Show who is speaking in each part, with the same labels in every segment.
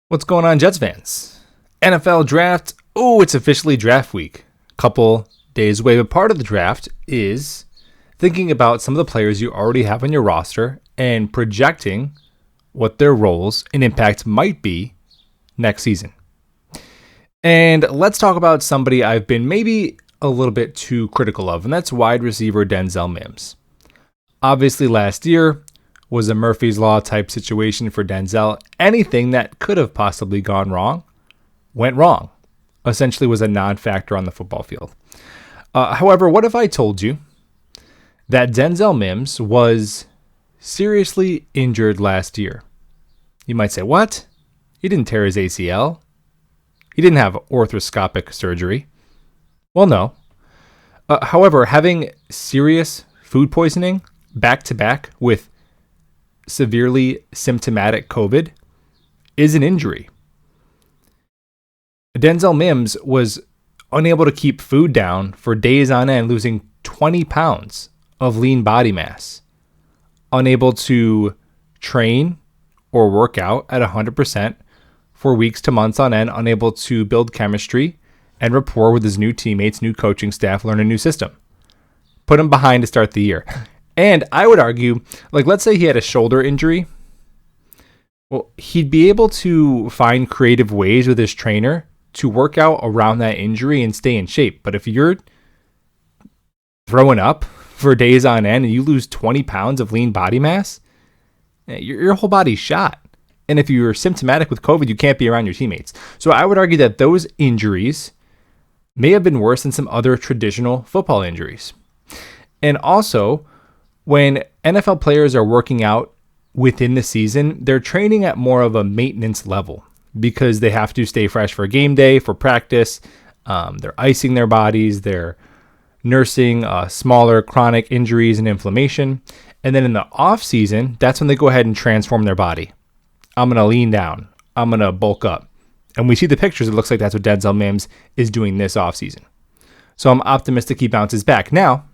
Speaker 1: What's going on, Jets fans? NFL draft. Oh, it's officially draft week. Couple days away, but part of the draft is thinking about some of the players you already have on your roster and projecting what their roles and impact might be next season. And let's talk about somebody I've been maybe a little bit too critical of, and that's wide receiver Denzel Mims. Obviously, last year was a Murphy's Law type situation for Denzel. Anything that could have possibly gone wrong went wrong. Essentially was a non-factor on the football field. However, what if I told you that Denzel Mims was seriously injured last year? You might say, what? He didn't tear his ACL. He didn't have arthroscopic surgery. Well, no. However, having serious food poisoning back-to-back with severely symptomatic COVID is an injury. Denzel Mims was unable to keep food down for days on end, losing 20 pounds of lean body mass, unable to train or work out at 100% for weeks to months on end, unable to build chemistry and rapport with his new teammates, new coaching staff, learn a new system. Put him behind to start the year. And I would argue, let's say he had a shoulder injury. Well, he'd be able to find creative ways with his trainer to work out around that injury and stay in shape. But if you're throwing up for days on end and you lose 20 pounds of lean body mass, your whole body's shot. And if you're symptomatic with COVID, you can't be around your teammates. So I would argue that those injuries may have been worse than some other traditional football injuries. And also, when NFL players are working out within the season, they're training at more of a maintenance level because they have to stay fresh for game day, for practice. They're icing their bodies. They're nursing smaller chronic injuries and inflammation. And then in the off season, that's when they go ahead and transform their body. I'm going to lean down. I'm going to bulk up. And we see the pictures. It looks like that's what Denzel Mims is doing this off season. So I'm optimistic he bounces back. Now,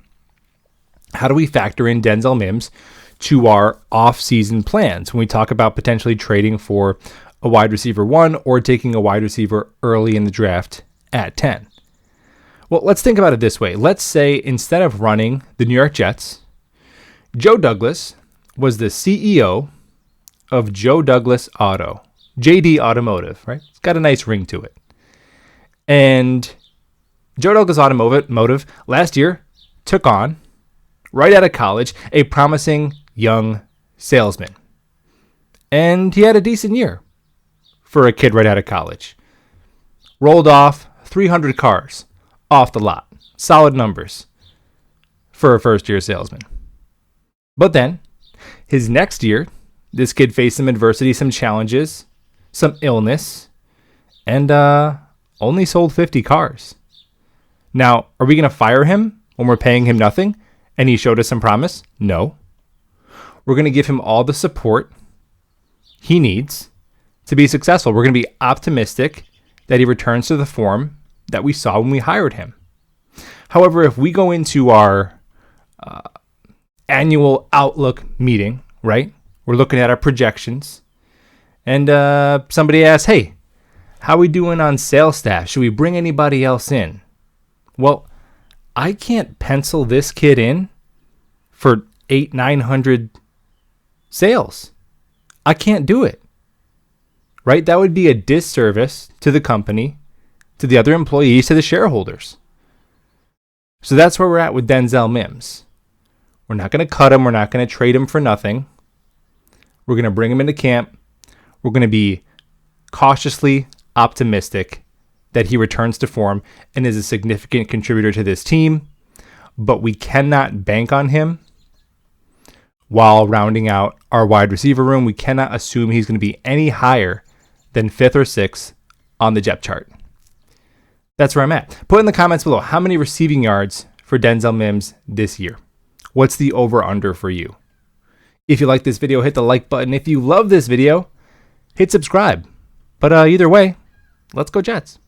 Speaker 1: how do we factor in Denzel Mims to our off-season plans when we talk about potentially trading for a wide receiver 1 or taking a wide receiver early in the draft at 10? Well, let's think about it this way. Let's say instead of running the New York Jets, Joe Douglas was the CEO of Joe Douglas Auto, JD Automotive, right? It's got a nice ring to it. And Joe Douglas Automotive last year took on, right out of college, a promising young salesman. And he had a decent year for a kid right out of college. Rolled off 300 cars off the lot. Solid numbers for a first-year salesman. But then, his next year, this kid faced some adversity, some challenges, some illness, and only sold 50 cars. Now, are we going to fire him when we're paying him nothing? And he showed us some promise? No. We're going to give him all the support he needs to be successful. We're going to be optimistic that he returns to the form that we saw when we hired him. However, if we go into our annual outlook meeting, right? We're looking at our projections. And somebody asks, hey, how are we doing on sales staff? Should we bring anybody else in? Well, I can't pencil this kid in for 800-900 sales. I can't do it. Right? That would be a disservice to the company, to the other employees, to the shareholders. So that's where we're at with Denzel Mims. We're not going to cut him. We're not going to trade him for nothing. We're going to bring him into camp. We're going to be cautiously optimistic that he returns to form and is a significant contributor to this team, but we cannot bank on him while rounding out our wide receiver room. We cannot assume he's going to be any higher than 5th or 6th on the depth chart. That's where I'm at. Put in the comments below, how many receiving yards for Denzel Mims this year? What's the over-under for you? If you like this video, hit the like button. If you love this video, hit subscribe. But either way, let's go Jets.